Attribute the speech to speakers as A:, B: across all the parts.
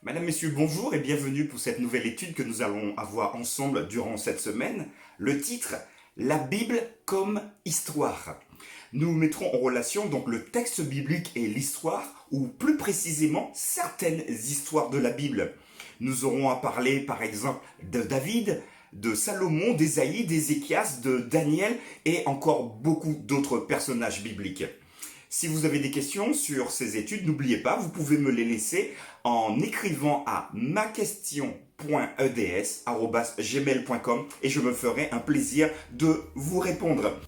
A: Madame, Messieurs, bonjour et bienvenue pour cette nouvelle étude que nous allons avoir ensemble durant cette semaine. Le titre, La Bible comme histoire. Nous mettrons en relation donc le texte biblique et l'histoire, ou plus précisément certaines histoires de la Bible. Nous aurons à parler par exemple de David, de Salomon, d'Ésaïe, d'Ézéchias, de Daniel et encore beaucoup d'autres personnages bibliques. Si vous avez des questions sur ces études, n'oubliez pas, vous pouvez me les laisser en écrivant à maquestion.eds@gmail.com et je me ferai un plaisir de vous répondre.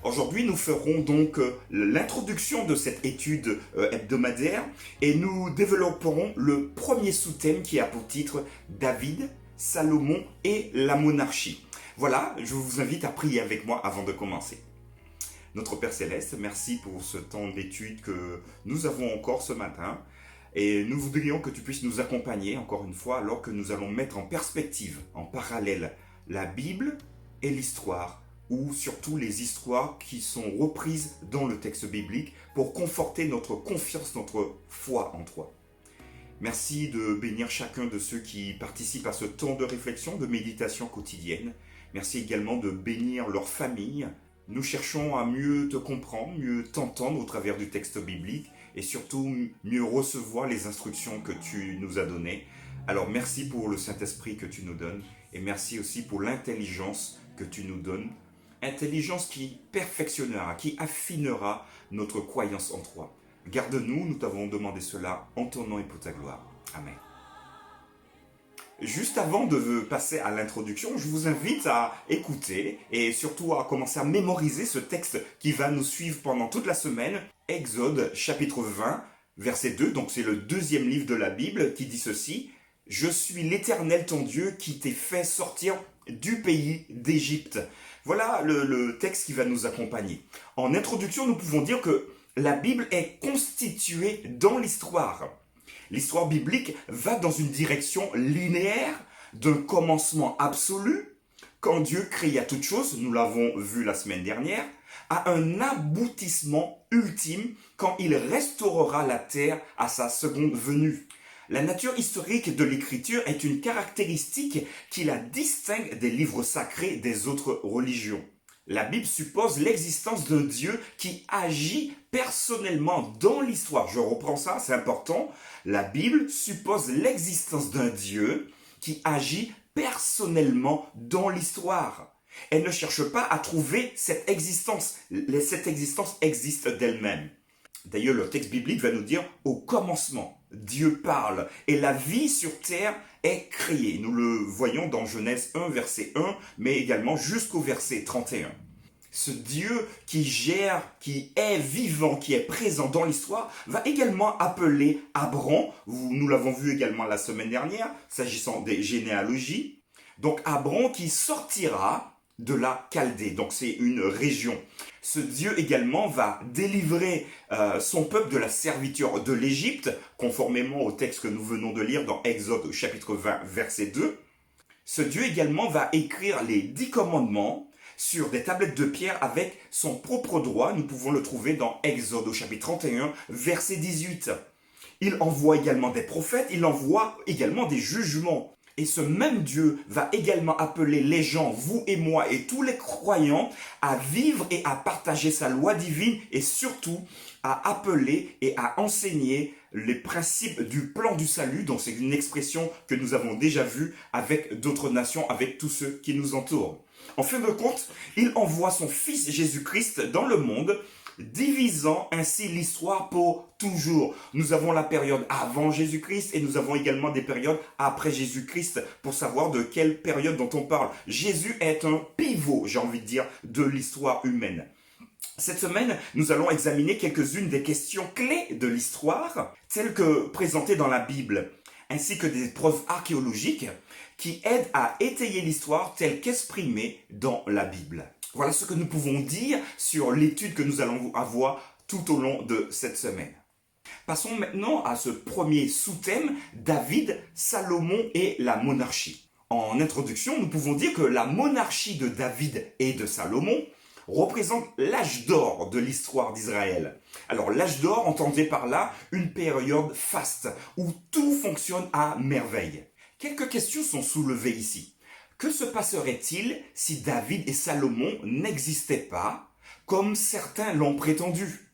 A: Aujourd'hui, nous ferons donc l'introduction de cette étude hebdomadaire et nous développerons le premier sous-thème qui a pour titre David, Salomon et la monarchie. Voilà, je vous invite à prier avec moi avant de commencer. Notre Père Céleste, merci pour ce temps d'étude que nous avons encore ce matin. Et nous voudrions que tu puisses nous accompagner, encore une fois, alors que nous allons mettre en perspective, en parallèle, la Bible et l'histoire, ou surtout les histoires qui sont reprises dans le texte biblique pour conforter notre confiance, notre foi en toi. Merci de bénir chacun de ceux qui participent à ce temps de réflexion, de méditation quotidienne. Merci également de bénir leurs familles. Nous cherchons à mieux te comprendre, mieux t'entendre au travers du texte biblique et surtout mieux recevoir les instructions que tu nous as données. Alors merci pour le Saint-Esprit que tu nous donnes et merci aussi pour l'intelligence que tu nous donnes. Intelligence qui perfectionnera, qui affinera notre croyance en toi. Garde-nous, nous t'avons demandé cela en ton nom et pour ta gloire. Amen. Juste avant de passer à l'introduction, je vous invite à écouter et surtout à commencer à mémoriser ce texte qui va nous suivre pendant toute la semaine. Exode chapitre 20, verset 2, donc c'est le deuxième livre de la Bible qui dit ceci. « Je suis l'Éternel ton Dieu qui t'ai fait sortir du pays d'Égypte. » Voilà le texte qui va nous accompagner. En introduction, nous pouvons dire que la Bible est constituée dans l'histoire. L'histoire biblique va dans une direction linéaire d'un commencement absolu, quand Dieu créa toutes choses, nous l'avons vu la semaine dernière, à un aboutissement ultime quand il restaurera la terre à sa seconde venue. La nature historique de l'écriture est une caractéristique qui la distingue des livres sacrés des autres religions. La Bible suppose l'existence d'un Dieu qui agit personnellement dans l'histoire. Je reprends ça, c'est important. La Bible suppose l'existence d'un Dieu qui agit personnellement dans l'histoire. Elle ne cherche pas à trouver cette existence. Cette existence existe d'elle-même. D'ailleurs, le texte biblique va nous dire « au commencement ». Dieu parle et la vie sur terre est créée. Nous le voyons dans Genèse 1, verset 1, mais également jusqu'au verset 31. Ce Dieu qui gère, qui est vivant, qui est présent dans l'histoire, va également appeler Abraham, nous l'avons vu également la semaine dernière, s'agissant des généalogies. Donc Abraham qui sortira de la Chaldée, donc c'est une région. Ce Dieu également va délivrer son peuple de la servitude de l'Égypte, conformément au texte que nous venons de lire dans Exode chapitre 20, verset 2. Ce Dieu également va écrire les 10 commandements sur des tablettes de pierre avec son propre droit. Nous pouvons le trouver dans Exode au chapitre 31, verset 18. Il envoie également des prophètes, il envoie également des jugements. Et ce même Dieu va également appeler les gens, vous et moi et tous les croyants, à vivre et à partager sa loi divine et surtout à appeler et à enseigner les principes du plan du salut, dont c'est une expression que nous avons déjà vue avec d'autres nations, avec tous ceux qui nous entourent. En fin de compte, il envoie son Fils Jésus-Christ dans le monde, divisant ainsi l'histoire pour toujours. Nous avons la période avant Jésus-Christ et nous avons également des périodes après Jésus-Christ pour savoir de quelle période dont on parle. Jésus est un pivot, j'ai envie de dire, de l'histoire humaine. Cette semaine, nous allons examiner quelques-unes des questions clés de l'histoire, telles que présentées dans la Bible, ainsi que des preuves archéologiques qui aident à étayer l'histoire telle qu'exprimée dans la Bible. Voilà ce que nous pouvons dire sur l'étude que nous allons avoir tout au long de cette semaine. Passons maintenant à ce premier sous-thème, David, Salomon et la monarchie. En introduction, nous pouvons dire que la monarchie de David et de Salomon représente l'âge d'or de l'histoire d'Israël. Alors l'âge d'or, entendez par là une période faste, où tout fonctionne à merveille. Quelques questions sont soulevées ici. Que se passerait-il si David et Salomon n'existaient pas, comme certains l'ont prétendu?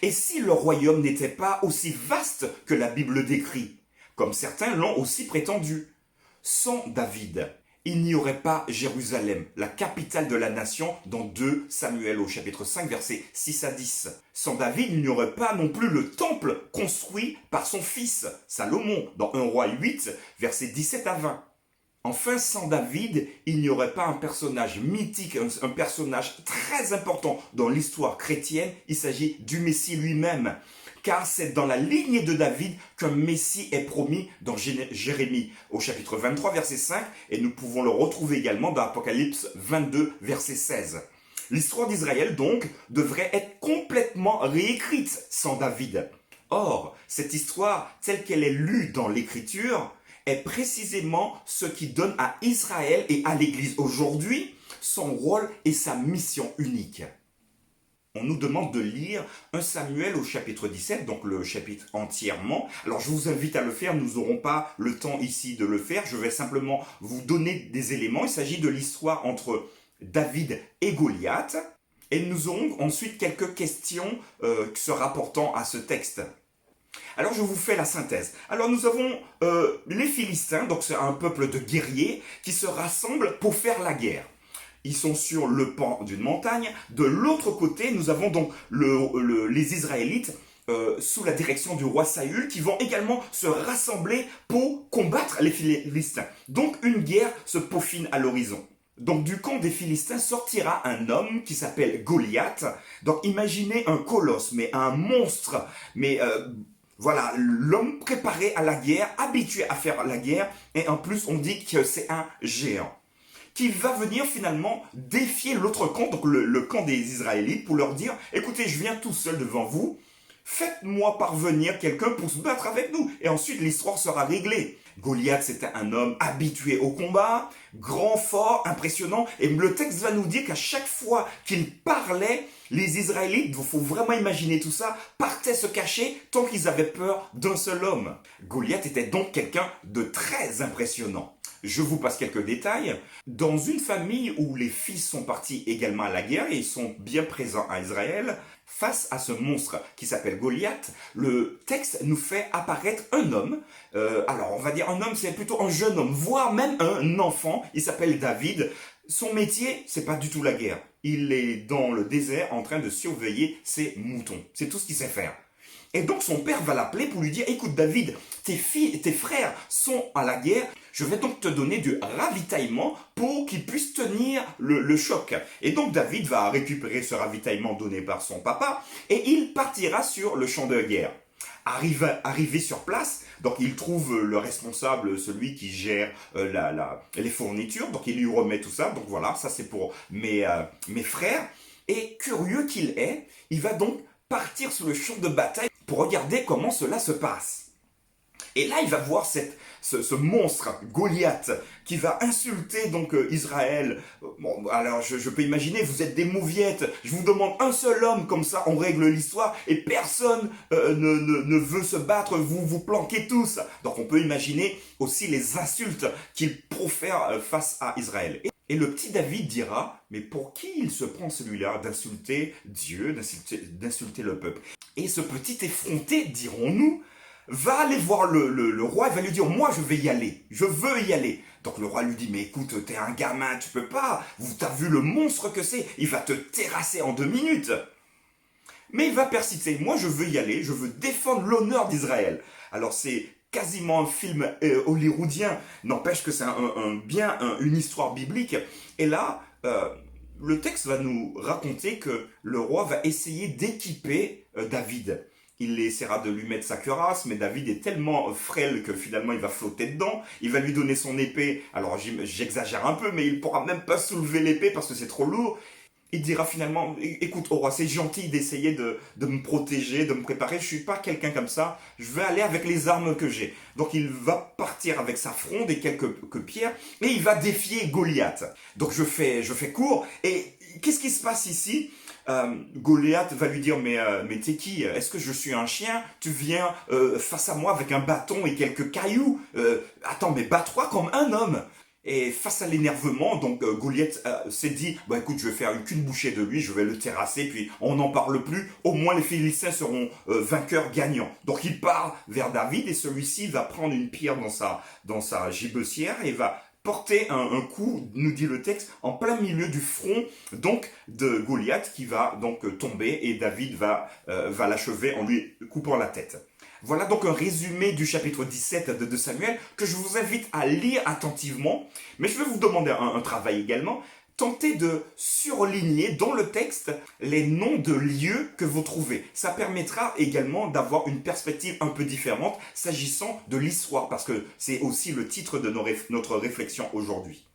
A: Et si le royaume n'était pas aussi vaste que la Bible décrit, comme certains l'ont aussi prétendu? Sans David, il n'y aurait pas Jérusalem, la capitale de la nation, dans 2 Samuel au chapitre 5, versets 6 à 10. Sans David, il n'y aurait pas non plus le temple construit par son fils, Salomon, dans 1 Roi 8, versets 17 à 20. Enfin, sans David, il n'y aurait pas un personnage mythique, un personnage très important dans l'histoire chrétienne. Il s'agit du Messie lui-même. Car c'est dans la lignée de David qu'un Messie est promis dans Jérémie au chapitre 23, verset 5, et nous pouvons le retrouver également dans Apocalypse 22, verset 16. L'histoire d'Israël, donc, devrait être complètement réécrite sans David. Or, cette histoire, telle qu'elle est lue dans l'Écriture, est précisément ce qui donne à Israël et à l'Église aujourd'hui son rôle et sa mission unique. On nous demande de lire 1 Samuel au chapitre 17, donc le chapitre entièrement. Alors je vous invite à le faire, nous n'aurons pas le temps ici de le faire, je vais simplement vous donner des éléments. Il s'agit de l'histoire entre David et Goliath, et nous aurons ensuite quelques questions se rapportant à ce texte. Alors je vous fais la synthèse. Alors nous avons les Philistins, donc c'est un peuple de guerriers qui se rassemblent pour faire la guerre. Ils sont sur le pan d'une montagne. De l'autre côté, nous avons donc les Israélites sous la direction du roi Saül qui vont également se rassembler pour combattre les Philistins. Donc une guerre se peaufine à l'horizon. Donc du camp des Philistins sortira un homme qui s'appelle Goliath. Donc imaginez un colosse, mais un monstre, mais voilà, l'homme préparé à la guerre, habitué à faire la guerre, et en plus on dit que c'est un géant, qui va venir finalement défier l'autre camp, donc le camp des Israélites, pour leur dire, écoutez, je viens tout seul devant vous, faites-moi parvenir quelqu'un pour se battre avec nous, et ensuite l'histoire sera réglée. Goliath, c'était un homme habitué au combat, grand, fort, impressionnant, et le texte va nous dire qu'à chaque fois qu'il parlait, les Israélites, il faut vraiment imaginer tout ça, partaient se cacher tant qu'ils avaient peur d'un seul homme. Goliath était donc quelqu'un de très impressionnant. Je vous passe quelques détails. Dans une famille où les fils sont partis également à la guerre et ils sont bien présents à Israël, face à ce monstre qui s'appelle Goliath, le texte nous fait apparaître un homme. Alors on va dire un homme, c'est plutôt un jeune homme, voire même un enfant. Il s'appelle David. Son métier, c'est pas du tout la guerre. Il est dans le désert en train de surveiller ses moutons. C'est tout ce qu'il sait faire. Et donc son père va l'appeler pour lui dire, écoute David, tes frères sont à la guerre, je vais donc te donner du ravitaillement pour qu'ils puissent tenir le choc. Et donc David va récupérer ce ravitaillement donné par son papa et il partira sur le champ de guerre. Arrivé sur place, donc il trouve le responsable, celui qui gère les fournitures, donc il lui remet tout ça, donc voilà, ça c'est pour mes frères. Et curieux qu'il est, il va donc partir sur le champ de bataille pour regarder comment cela se passe. Et là, il va voir ce monstre, Goliath, qui va insulter donc Israël. Bon, alors je peux imaginer, vous êtes des mauviettes, je vous demande un seul homme, comme ça on règle l'histoire, et personne ne veut se battre, vous vous planquez tous. Donc on peut imaginer aussi les insultes qu'il profère face à Israël. Et le petit David dira, mais pour qui il se prend celui-là d'insulter Dieu, d'insulter le peuple? Et ce petit effronté, dirons-nous, va aller voir le roi et va lui dire, moi je vais y aller, je veux y aller. Donc le roi lui dit, mais écoute, t'es un gamin, tu peux pas, t'as vu le monstre que c'est, il va te terrasser en 2 minutes. Mais il va persister, moi je veux y aller, je veux défendre l'honneur d'Israël. Alors c'est quasiment un film hollywoodien, n'empêche que c'est une histoire biblique. Et là, le texte va nous raconter que le roi va essayer d'équiper David. Il essaiera de lui mettre sa cuirasse, mais David est tellement frêle que finalement il va flotter dedans. Il va lui donner son épée. Alors j'exagère un peu, mais il ne pourra même pas soulever l'épée parce que c'est trop lourd. Il dira finalement, écoute, au roi, c'est gentil d'essayer de me protéger, de me préparer. Je suis pas quelqu'un comme ça. Je vais aller avec les armes que j'ai. Donc il va partir avec sa fronde et quelques pierres et il va défier Goliath. Donc je fais court. Et qu'est-ce qui se passe ici? Goliath va lui dire mais t'es qui? Est-ce que je suis un chien? Tu viens face à moi avec un bâton et quelques cailloux? Attends, mais bats-toi comme un homme. Et face à l'énervement, donc Goliath s'est dit, bah écoute, je vais faire qu'une bouchée de lui, je vais le terrasser, puis on n'en parle plus. Au moins les Philistins seront vainqueurs gagnants. Donc il part vers David et celui-ci va prendre une pierre dans sa gibecière et va porter un coup, nous dit le texte, en plein milieu du front donc de Goliath qui va donc tomber et David va l'achever en lui coupant la tête. Voilà donc un résumé du chapitre 17 de 2 Samuel que je vous invite à lire attentivement. Mais je vais vous demander un travail également. Tentez de surligner dans le texte les noms de lieux que vous trouvez. Ça permettra également d'avoir une perspective un peu différente s'agissant de l'histoire, parce que c'est aussi le titre de notre réflexion aujourd'hui.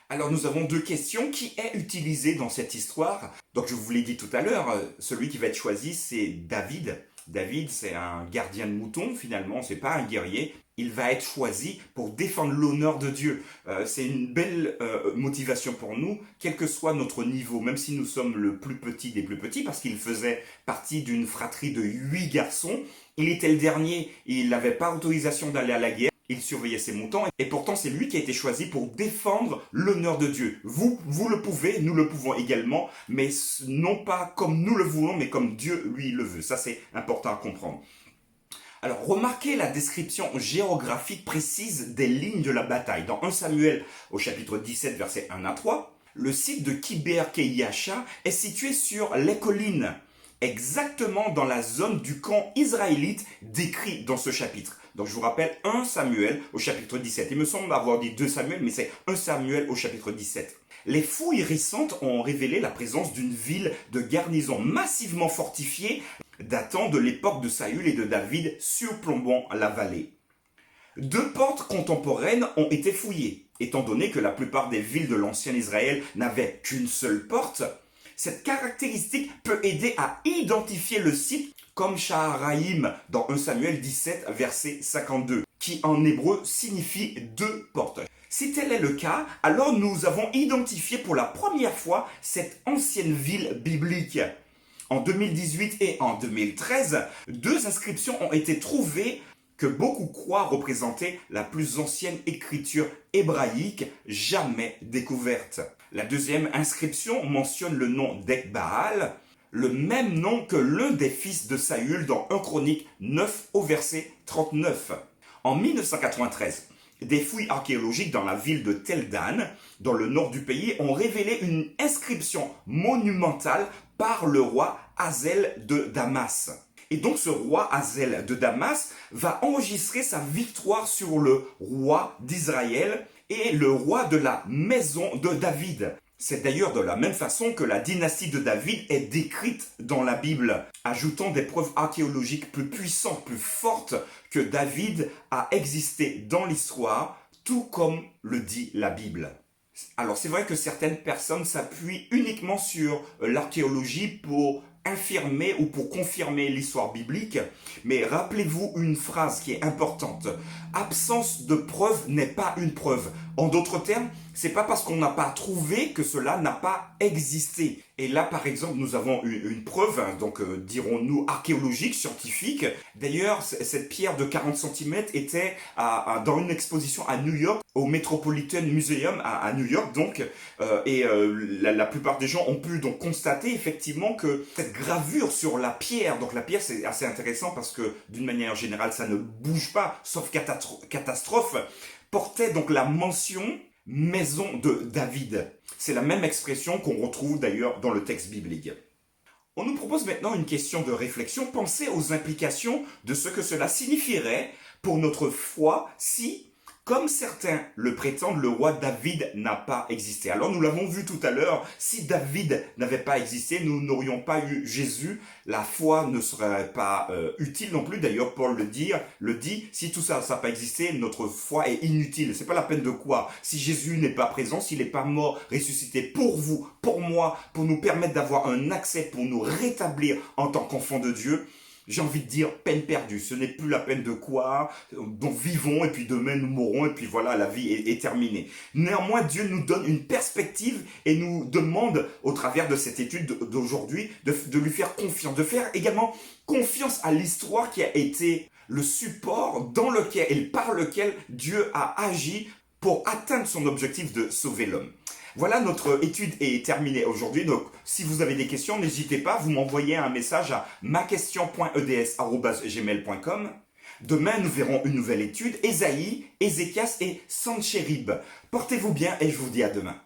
A: Alors nous avons deux questions. Qui est utilisé dans cette histoire? Donc je vous l'ai dit tout à l'heure, celui qui va être choisi c'est David. David, c'est un gardien de moutons, finalement, c'est pas un guerrier. Il va être choisi pour défendre l'honneur de Dieu. C'est une belle motivation pour nous, quel que soit notre niveau, même si nous sommes le plus petit des plus petits, parce qu'il faisait partie d'une fratrie de 8 garçons. Il était le dernier, il n'avait pas autorisation d'aller à la guerre. Il surveillait ses moutons et pourtant c'est lui qui a été choisi pour défendre l'honneur de Dieu. Vous le pouvez, nous le pouvons également, mais non pas comme nous le voulons, mais comme Dieu lui le veut. Ça c'est important à comprendre. Alors remarquez la description géographique précise des lignes de la bataille. Dans 1 Samuel au chapitre 17 versets 1 à 3, le site de Kiber-Keyacha est situé sur les collines, exactement dans la zone du camp israélite décrit dans ce chapitre. Donc je vous rappelle 1 Samuel au chapitre 17. Il me semble avoir dit 2 Samuel, mais c'est 1 Samuel au chapitre 17. Les fouilles récentes ont révélé la présence d'une ville de garnison massivement fortifiée datant de l'époque de Saül et de David surplombant la vallée. 2 portes contemporaines ont été fouillées. Étant donné que la plupart des villes de l'ancien Israël n'avaient qu'une seule porte, cette caractéristique peut aider à identifier le site comme Shaharaïm dans 1 Samuel 17 verset 52, qui en hébreu signifie 2 portes. Si tel est le cas, alors nous avons identifié pour la première fois cette ancienne ville biblique. En 2018 et en 2013, 2 inscriptions ont été trouvées que beaucoup croient représenter la plus ancienne écriture hébraïque jamais découverte. La deuxième inscription mentionne le nom d'Ekbaal, le même nom que l'un des fils de Saül dans 1 Chronique 9 au verset 39. En 1993, des fouilles archéologiques dans la ville de Tel Dan, dans le nord du pays, ont révélé une inscription monumentale par le roi Hazaël de Damas. Et donc ce roi Hazaël de Damas va enregistrer sa victoire sur le roi d'Israël et le roi de la maison de David. C'est d'ailleurs de la même façon que la dynastie de David est décrite dans la Bible, ajoutant des preuves archéologiques plus puissantes, plus fortes que David a existé dans l'histoire, tout comme le dit la Bible. Alors c'est vrai que certaines personnes s'appuient uniquement sur l'archéologie pour infirmer ou pour confirmer l'histoire biblique, mais rappelez-vous une phrase qui est importante. Absence de preuve n'est pas une preuve. En d'autres termes, c'est pas parce qu'on n'a pas trouvé que cela n'a pas existé. Et là, par exemple, nous avons une preuve, donc dirons-nous archéologique, scientifique. D'ailleurs, cette pierre de 40 cm était dans une exposition à New York, au Metropolitan Museum à New York, donc, la plupart des gens ont pu donc constater effectivement que cette gravure sur la pierre, donc la pierre c'est assez intéressant parce que d'une manière générale ça ne bouge pas, sauf catastrophe, portait donc la mention maison de David. C'est la même expression qu'on retrouve d'ailleurs dans le texte biblique. On nous propose maintenant une question de réflexion. Pensez aux implications de ce que cela signifierait pour notre foi si, Comme certains le prétendent, le roi David n'a pas existé. Alors nous l'avons vu tout à l'heure, si David n'avait pas existé, nous n'aurions pas eu Jésus, la foi ne serait pas utile non plus. D'ailleurs, Paul le dit, si tout ça n'a pas existé, notre foi est inutile. C'est pas la peine de quoi. Si Jésus n'est pas présent, s'il n'est pas mort, ressuscité pour vous, pour moi, pour nous permettre d'avoir un accès, pour nous rétablir en tant qu'enfants de Dieu, j'ai envie de dire peine perdue. Ce n'est plus la peine de quoi. Donc vivons et puis demain nous mourrons et puis voilà, la vie est terminée. Néanmoins, Dieu nous donne une perspective et nous demande au travers de cette étude d'aujourd'hui de lui faire confiance, de faire également confiance à l'histoire qui a été le support dans lequel et par lequel Dieu a agi pour atteindre son objectif de sauver l'homme. Voilà, notre étude est terminée aujourd'hui. Donc, si vous avez des questions, n'hésitez pas, vous m'envoyez un message à maquestion.eds@gmail.com. Demain, nous verrons une nouvelle étude, Ésaïe, Ézéchias et Senchérib. Portez-vous bien et je vous dis à demain.